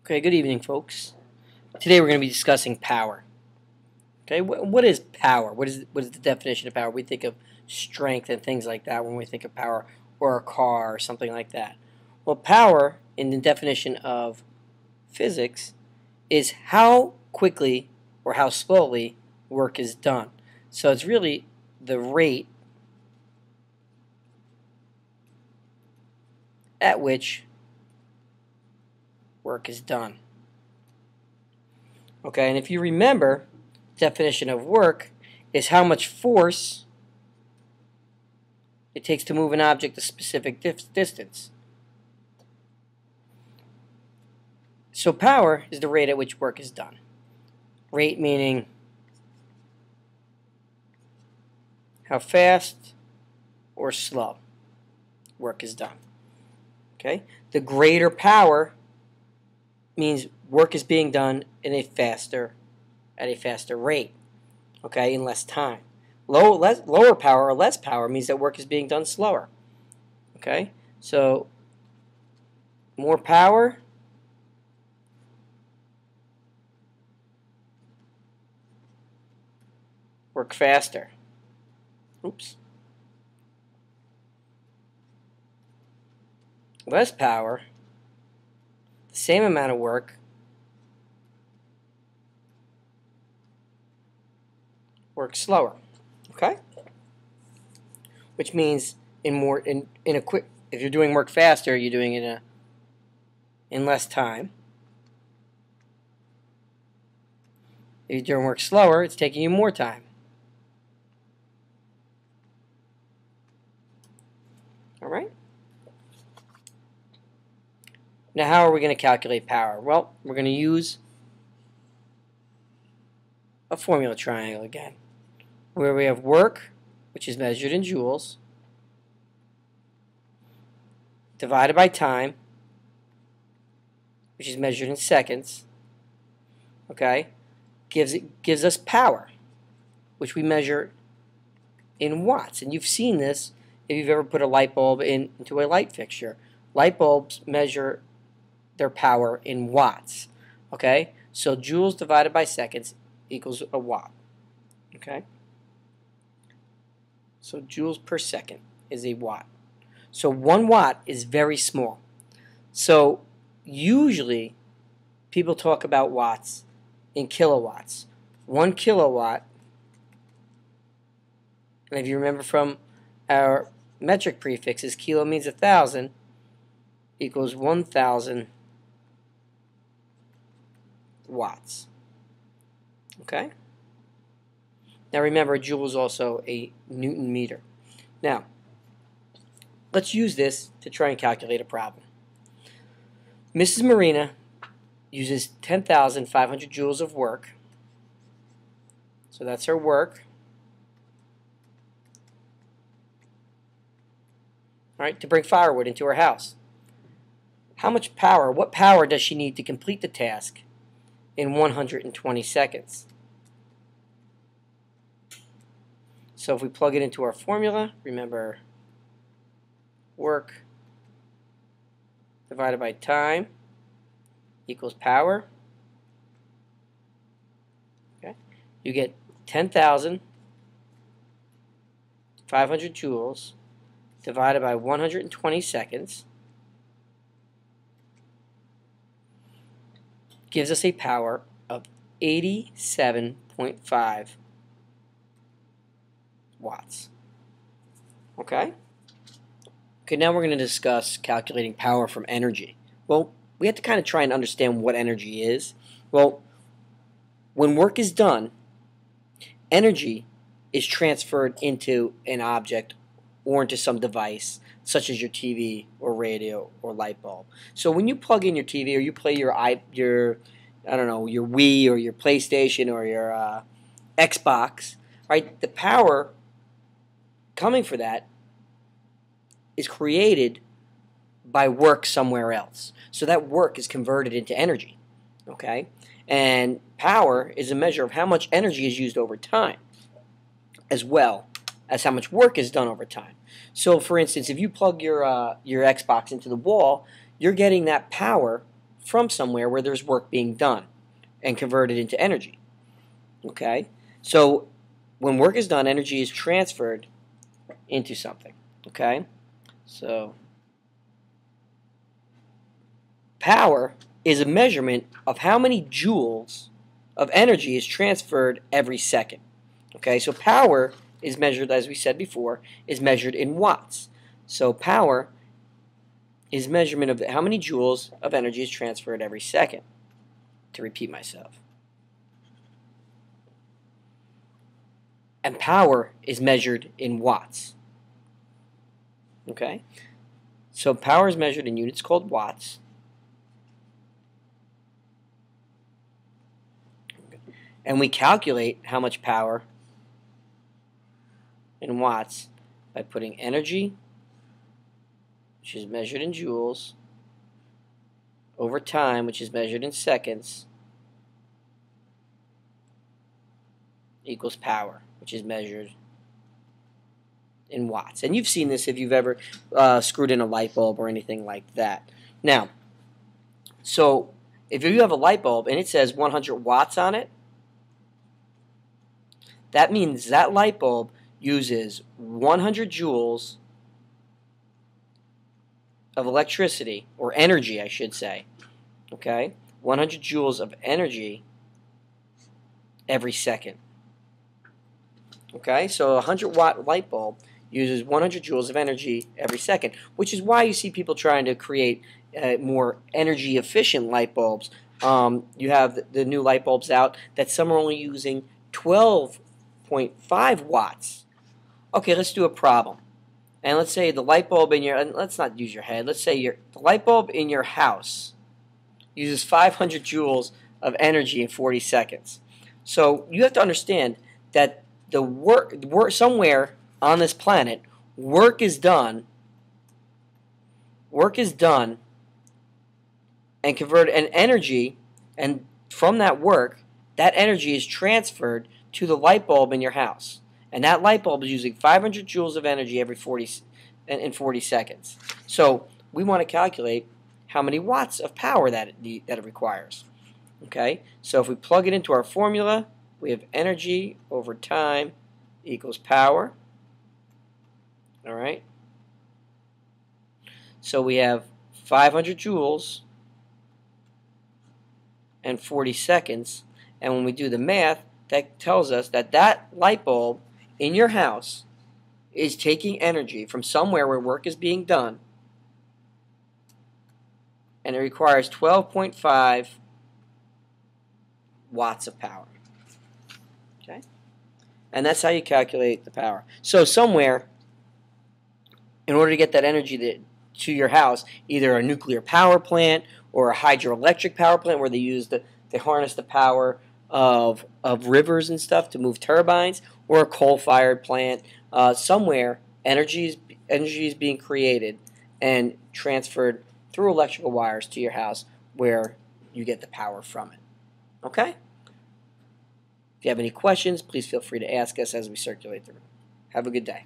Okay, good evening, folks. Today we're going to be discussing power. Okay, what is power? What is the definition of power? We think of strength and things like that when we think of power, or a car or something like that. Well, power, in the definition of physics, is how quickly or how slowly work is done. So it's really the rate at which work is done. Okay, and if you remember, definition of work is how much force it takes to move an object a specific distance. So power is the rate at which work is done. Rate meaning how fast or slow work is done. Okay? The greater power means work is being done at a faster rate, okay, in less time. Lower power or less power means that work is being done slower. Okay? So more power work faster. Oops. Less power, the same amount of work, work slower. Okay? Which means if you're doing work faster, you're doing it in less time. If you're doing work slower, it's taking you more time. All right? Now, how are we going to calculate power? Well, we're going to use a formula triangle again, where we have work, which is measured in joules, divided by time, which is measured in seconds, okay, gives us power, which we measure in watts. And you've seen this if you've ever put a light bulb into a light fixture. Light bulbs measure their power in watts, okay? So joules divided by seconds equals a watt, okay? So joules per second is a watt. So 1 watt is very small. So usually people talk about watts in kilowatts. 1 kilowatt, and if you remember from our metric prefixes, kilo means 1,000, equals 1,000 watts. Okay? Now remember, a joule is also a Newton meter. Now, let's use this to try and calculate a problem. Mrs. Marina uses 10,500 joules of work. So that's her work. All right, to bring firewood into her house. How much power, what power does she need to complete the task in 120 seconds? So if we plug it into our formula, remember, work divided by time equals power. Okay, you get 10,500 joules divided by 120 seconds gives us a power of 87.5 watts. Okay? Okay, now we're going to discuss calculating power from energy. Well, we have to kind of try and understand what energy is. Well, when work is done, energy is transferred into an object or into some device, such as your TV or radio or light bulb. So when you plug in your TV or you play your I don't know, your Wii or your PlayStation or your Xbox, right? The power coming for that is created by work somewhere else. So that work is converted into energy, okay? And power is a measure of how much energy is used over time, as well as how much work is done over time. So, for instance, if you plug your Xbox into the wall, you're getting that power from somewhere where there's work being done and converted into energy. Okay? So when work is done, energy is transferred into something. Okay? So power is a measurement of how many joules of energy is transferred every second. Okay? So power is measured, as we said before, is measured in watts. So power is measurement of how many joules of energy is transferred every second. To repeat myself. And power is measured in watts. Okay? So power is measured in units called watts. And we calculate how much power in watts by putting energy, which is measured in joules, over time, which is measured in seconds, equals power, which is measured in watts. And you've seen this if you've ever screwed in a light bulb or anything like that. Now, so if you have a light bulb and it says 100 watts on it, that means that light bulb uses 100 joules of electricity, or energy, I should say. Okay? 100 joules of energy every second. Okay? So a 100-watt light bulb uses 100 joules of energy every second, which is why you see people trying to create more energy-efficient light bulbs. You have the new light bulbs out that some are only using 12.5 watts. Okay, let's do a problem. And let's say the light bulb in your, let's not use your head, let's say the light bulb in your house uses 500 joules of energy in 40 seconds. So you have to understand that the work somewhere on this planet, work is done and converted, and energy, and from that work, that energy is transferred to the light bulb in your house. And that light bulb is using 500 joules of energy every 40 seconds. So we want to calculate how many watts of power that it requires. Okay? So if we plug it into our formula, we have energy over time equals power. All right? So we have 500 joules and 40 seconds. And when we do the math, that tells us that that light bulb in your house is taking energy from somewhere where work is being done, and it requires 12.5 watts of power. Okay? And that's how you calculate the power. So somewhere, in order to get that energy to your house, either a nuclear power plant or a hydroelectric power plant where they harness the power of rivers and stuff to move turbines, or a coal-fired plant, somewhere energy is being created and transferred through electrical wires to your house where you get the power from it. Okay? If you have any questions, please feel free to ask us as we circulate the room. Have a good day.